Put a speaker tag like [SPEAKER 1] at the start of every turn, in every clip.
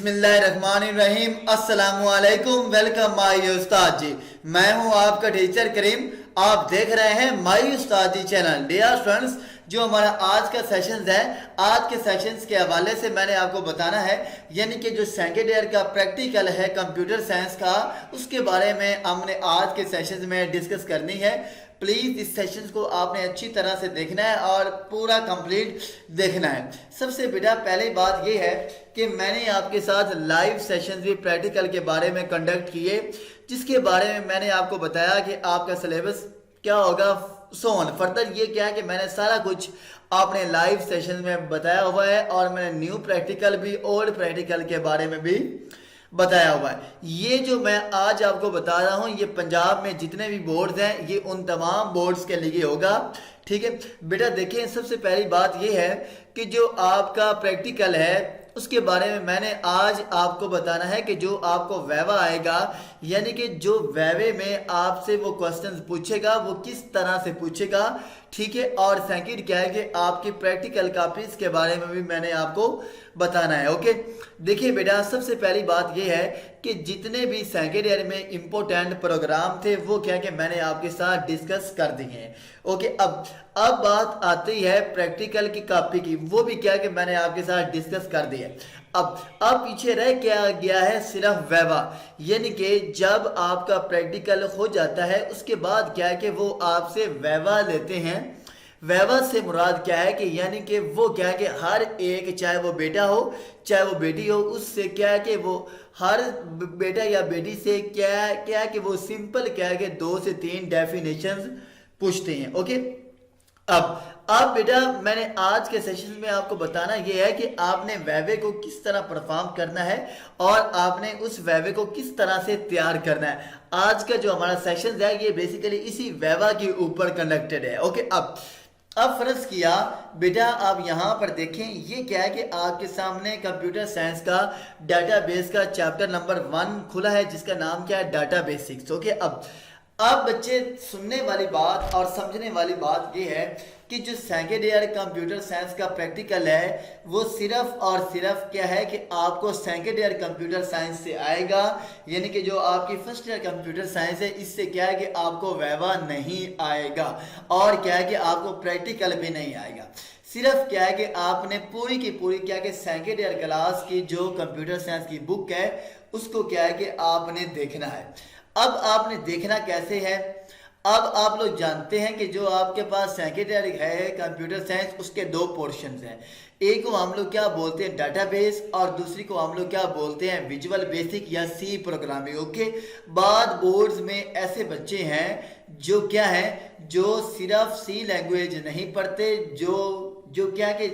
[SPEAKER 1] बिस्मिल्लाहिर्रहमानिर्रहीम। अस्सलामुअलैकुम। Welcome my उस्ताद जी। मैं हूं आपका टीचर करीम। आप देख रहे हैं माई उस्ताद जी चैनल। डियर स्टूडेंट्स, जो हमारा आज का सेशंस है, आज के सेशंस के हवाले से मैंने आपको बताना है, यानी कि जो सेकेंड ईयर का प्रैक्टिकल है कंप्यूटर साइंस का, उसके बारे में हमने आज के सेशंस में डिस्कस करनी है। प्लीज़ इस सेशन को आपने अच्छी तरह से देखना है और पूरा कंप्लीट देखना है। सबसे बेटा पहली बात ये है कि मैंने आपके साथ लाइव सेशन भी प्रैक्टिकल के बारे में कंडक्ट किए, जिसके बारे में मैंने आपको बताया कि आपका सिलेबस क्या होगा, सोन फर्दर ये क्या है कि मैंने सारा कुछ आपने लाइव सेशन में बताया हुआ है और मैंने न्यू प्रैक्टिकल भी, ओल्ड प्रैक्टिकल के बारे में भी बताया हुआ है। ये जो मैं आज आपको बता रहा हूं, ये पंजाब में जितने भी बोर्ड्स हैं, ये उन तमाम बोर्ड्स के लिए होगा। ठीक है बेटा, देखिए सबसे पहली बात ये है कि जो आपका प्रैक्टिकल है उसके बारे में मैंने आज आपको बताना है कि जो आपको वैवा आएगा, यानी कि जो वैवे में आपसे वो क्वेश्चंस पूछेगा वो किस तरह से पूछेगा। ठीक है, और सेकंड क्या है कि आपकी प्रैक्टिकल कॉपीज के बारे में भी मैंने आपको बताना है। ओके, देखिए बेटा, सबसे पहली बात ये है कि जितने भी सेकेंड ईयर में इंपॉर्टेंट प्रोग्राम थे वो क्या कि मैंने आपके साथ डिस्कस कर दिए हैं। ओके, अब बात आती है प्रैक्टिकल की कॉपी की, वो भी क्या कि मैंने आपके साथ डिस्कस कर दी है। अब पीछे रह क्या गया है, सिर्फ वैवा, यानी कि जब आपका प्रैक्टिकल हो जाता है उसके बाद क्या है कि वो आपसे वैवा लेते हैं। वैवा से मुराद क्या है कि यानी कि वो क्या है कि हर एक, चाहे वो बेटा हो चाहे वो बेटी हो, उससे क्या है कि वो हर बेटा या बेटी से क्या है कि वो सिंपल क्या है कि 2 से 3 डेफिनेशंस पूछते हैं। ओके, अब बेटा मैंने आज के सेशन में आपको बताना ये है कि आपने वैवे को किस तरह परफॉर्म करना है और आपने उस वैवे को किस तरह से तैयार करना है। आज का जो हमारा सेशन है ये बेसिकली इसी वैवा के ऊपर कंडक्टेड है। ओके, अब फर्ज किया बेटा, आप यहाँ पर देखें, ये क्या है कि आपके सामने कंप्यूटर साइंस का डाटाबेस का चैप्टर नंबर 1 खुला है, जिसका नाम क्या है, डाटा बेसिक्स। ओके, अब बच्चे सुनने वाली बात और समझने वाली बात ये है कि जो सेकेंड ईयर कंप्यूटर साइंस का प्रैक्टिकल है वो सिर्फ और सिर्फ क्या है कि आपको सेकेंड ईयर कंप्यूटर साइंस से आएगा, यानी कि जो आपकी फर्स्ट ईयर कंप्यूटर साइंस है इससे क्या है कि आपको वैवा नहीं आएगा और क्या है कि आपको प्रैक्टिकल भी नहीं आएगा। सिर्फ क्या है कि आपने पूरी की पूरी क्या कि सेकेंड ईयर क्लास की जो कंप्यूटर साइंस की बुक है उसको क्या है कि आपने देखना है। अब आपने देखना कैसे है, अब आप लोग जानते हैं कि जो आपके पास सेकेंड ईयर है कंप्यूटर साइंस, उसके 2 पोर्शंस हैं। एक को हम लोग क्या बोलते हैं, डाटाबेस, और दूसरी को हम लोग क्या बोलते हैं, विजुअल बेसिक या सी प्रोग्रामिंग। ओके, बाद बोर्ड्स में ऐसे बच्चे हैं जो क्या है, जो सिर्फ सी लैंग्वेज नहीं पढ़ते, जो क्या कि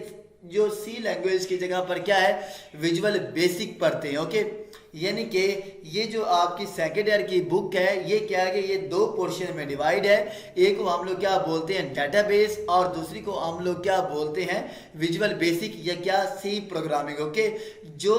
[SPEAKER 1] जो सी लैंग्वेज की जगह पर क्या है, विजुअल बेसिक पढ़ते हैं। ओके, यानी कि ये जो आपकी सेकेंड ईयर की बुक है ये क्या है कि ये 2 पोर्शन में डिवाइड है। एक को हम लोग क्या बोलते हैं, डाटाबेस, और दूसरी को हम लोग क्या बोलते हैं, विजुअल बेसिक या क्या, सी प्रोग्रामिंग। ओके, जो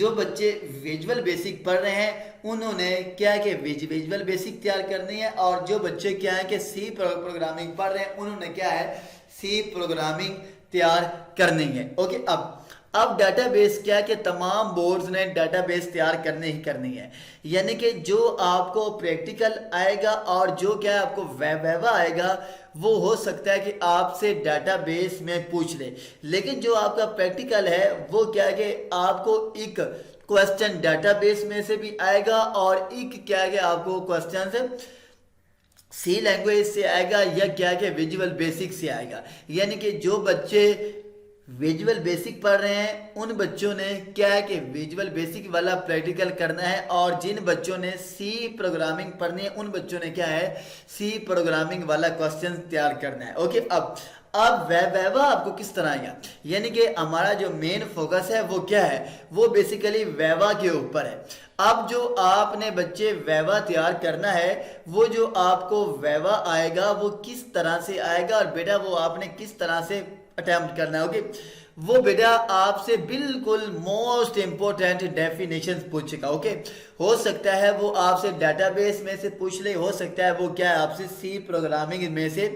[SPEAKER 1] बच्चे विजुअल बेसिक पढ़ रहे हैं उन्होंने क्या है कि विजुअल बेसिक तैयार करनी है, और जो बच्चे क्या है कि सी प्रोग्रामिंग पढ़ रहे हैं उन्होंने क्या है, सी प्रोग्रामिंग तैयार करनी है। ओके, अब डाटाबेस क्या है कि तमाम बोर्ड्स ने डाटाबेस तैयार करनी ही करनी है, यानी कि जो आपको प्रैक्टिकल आएगा और जो क्या है आपको वैवा आएगा वो हो सकता है कि आपसे डाटाबेस में पूछ ले, लेकिन जो आपका प्रैक्टिकल है वो क्या है कि आपको एक क्वेश्चन डाटाबेस में से भी आएगा और एक क्या है कि आपको क्वेश्चन सी लैंग्वेज से आएगा या क्या कि विजुअल बेसिक से आएगा। यानी कि जो बच्चे विजुअल बेसिक पढ़ रहे हैं उन बच्चों ने क्या है कि विजुअल बेसिक वाला प्रैक्टिकल करना है, और जिन बच्चों ने सी प्रोग्रामिंग पढ़नी है उन बच्चों ने क्या है, सी प्रोग्रामिंग वाला क्वेश्चन तैयार करना है। ओके, अब वैवा आपको किस तरह आएगा, यानी कि हमारा जो मेन फोकस है वो क्या है, वो बेसिकली वैवा के ऊपर है। अब जो आपने बच्चे वैवा तैयार करना है, वो जो आपको वैवा आएगा वो किस तरह से आएगा और बेटा वो आपने किस तरह से अटेम्प्ट करना है। ओके, वो बेटा आपसे बिल्कुल मोस्ट इंपोर्टेंट डेफिनेशन पूछेगा। ओके, हो सकता है वो आपसे डेटाबेस में से पूछ ले, हो सकता है वो क्या है आपसे सी प्रोग्रामिंग में से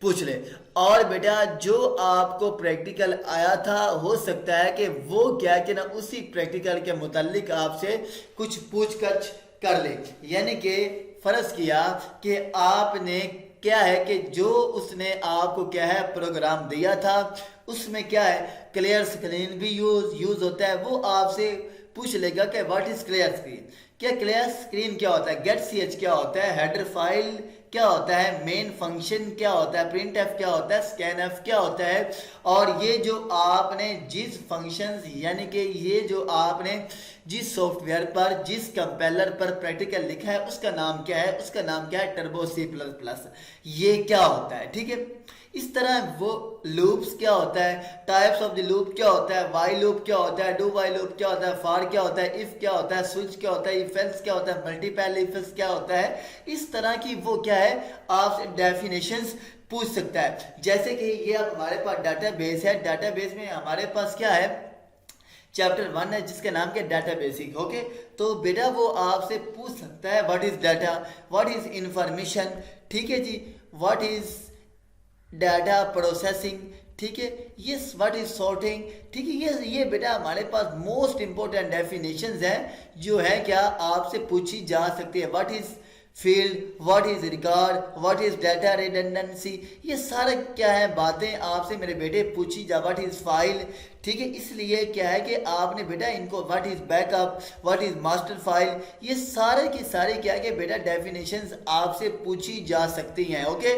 [SPEAKER 1] पूछ ले, और बेटा जो आपको प्रैक्टिकल आया था हो सकता है कि वो क्या कि ना उसी प्रैक्टिकल के मुतालिक आपसे कुछ पूछताछ कर ले। यानी कि फर्ज किया कि आपने क्या है कि जो उसने आपको क्या है प्रोग्राम दिया था उसमें क्या है क्लियर स्क्रीन भी यूज होता है, वो आपसे पूछ लेगा कि व्हाट इज क्लियर स्क्रीन, क्या क्लियर स्क्रीन क्या होता है, गेट ch क्या होता है, हेडर फाइल क्या होता है, मेन फंक्शन क्या होता है, प्रिंट एफ क्या होता है, स्कैन एफ क्या होता है, और ये जो आपने जिस फंक्शन यानी कि ये जो आपने जिस सॉफ्टवेयर पर जिस कंपाइलर पर प्रैक्टिकल लिखा है उसका नाम क्या है, उसका नाम क्या है टर्बो C++, ये क्या होता है। ठीक है, इस तरह वो लूप्स क्या होता है, टाइप्स ऑफ द लूप क्या होता है, वाई लूप क्या होता है, डू वाई लूप क्या होता है, फॉर क्या होता है, इफ क्या होता है, स्विच क्या होता है, इफ एल्स क्या होता है, मल्टीपल इफ एल्स क्या होता है, इस तरह की वो क्या है आपसे डेफिनेशंस पूछ सकता है। जैसे कि ये अब हमारे पास डाटाबेस है, डाटाबेस में हमारे पास क्या है चैप्टर 1 है जिसका नाम क्या डाटा बेसिक। ओके, तो बेटा वो आपसे पूछ सकता है what is data, what is information, ठीक है जी, व्हाट इज डाटा प्रोसेसिंग, ठीक है, ये व्हाट इज सॉर्टिंग, ठीक है, ये बेटा हमारे पास मोस्ट इंपोर्टेंट डेफिनेशंस हैं जो है क्या आपसे पूछी जा सकती है। What is field, what is record, what is data redundancy, ये सारे क्या है बातें आपसे मेरे बेटे पूछी जा, व्हाट इज फाइल, ठीक है, इसलिए क्या है कि आपने बेटा इनको what is backup, what is master file, ये सारे के सारे क्या है कि बेटा डेफिनेशंस आपसे पूछी जा सकती हैं। ओके,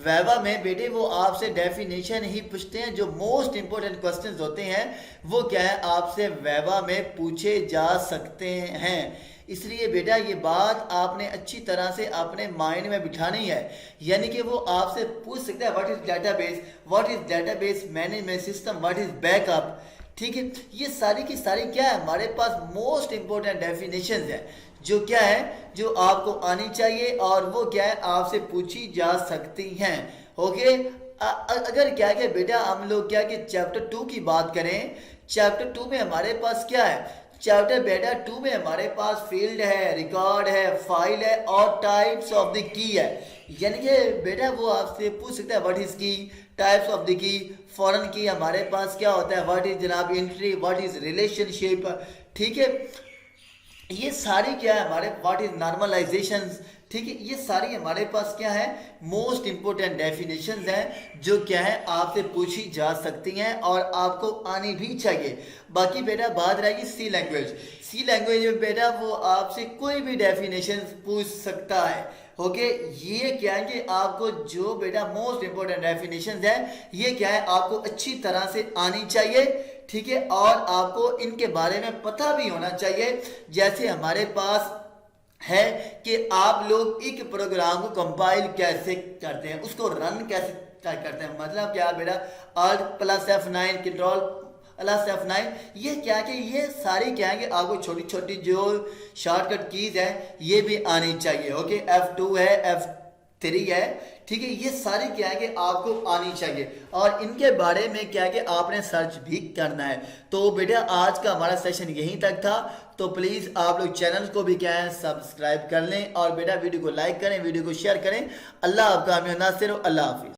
[SPEAKER 1] वैवा में बेटे वो आपसे डेफिनेशन ही पूछते हैं, जो मोस्ट इंपोर्टेंट क्वेश्चंस होते हैं वो क्या है आपसे वैवा में पूछे जा सकते हैं। इसलिए बेटा ये बात आपने अच्छी तरह से अपने माइंड में बिठानी है, यानी कि वो आपसे पूछ सकता है what is database, what is database management system, what is backup, ठीक है, ये सारी की सारी क्या है हमारे पास मोस्ट इंपोर्टेंट डेफिनेशंस है जो क्या है जो आपको आनी चाहिए और वो क्या है आपसे पूछी जा सकती हैं। ओके, अगर क्या है बेटा हम लोग क्या कि चैप्टर 2 की बात करें, चैप्टर 2 में हमारे पास क्या है, चैप्टर बेटा 2 में हमारे पास फील्ड है, रिकॉर्ड है, फाइल है और टाइप्स ऑफ द की है। यानी कि बेटा वो आपसे पूछ सकता है व्हाट इज की, types of the key, foreign की हमारे पास क्या होता है, व्हाट इज जनाब एंट्री, व्हाट इज रिलेशनशिप, ठीक है, ये सारी क्या है हमारे व्हाट इज नॉर्मलाइजेशन, ठीक है, ये सारी हमारे पास क्या है मोस्ट इंपोर्टेंट डेफिनेशंस हैं जो क्या है आपसे पूछी जा सकती हैं और आपको आनी भी चाहिए। बाकी बेटा बात रहेगी सी लैंग्वेज, सी लैंग्वेज में बेटा वो आपसे कोई भी डेफिनेशन पूछ सकता है। ओके, ये क्या है कि आपको जो बेटा मोस्ट इंपोर्टेंट डेफिनेशंस है ये क्या है आपको अच्छी तरह से आनी चाहिए, ठीक है, और आपको इनके बारे में पता भी होना चाहिए। जैसे हमारे पास है कि आप लोग एक प्रोग्राम को कंपाइल कैसे करते हैं, उसको रन कैसे करते हैं, मतलब क्या बेटा Alt+F9 कंट्रोल प्लस F9, ये क्या कि ये सारी क्या है कि आपको छोटी छोटी जो शॉर्टकट कीज है ये भी आनी चाहिए। ओके, F2 है, F3 है, ठीक है, ये सारी क्या है कि आपको आनी चाहिए और इनके बारे में क्या है कि आपने सर्च भी करना है। तो बेटा आज का हमारा सेशन यहीं तक था, तो प्लीज़ आप लोग चैनल को भी क्या है सब्सक्राइब कर लें और बेटा वीडियो को लाइक करें, वीडियो को शेयर करें। अल्लाह आपका हमें नासिर, अल्लाह हाफिज़।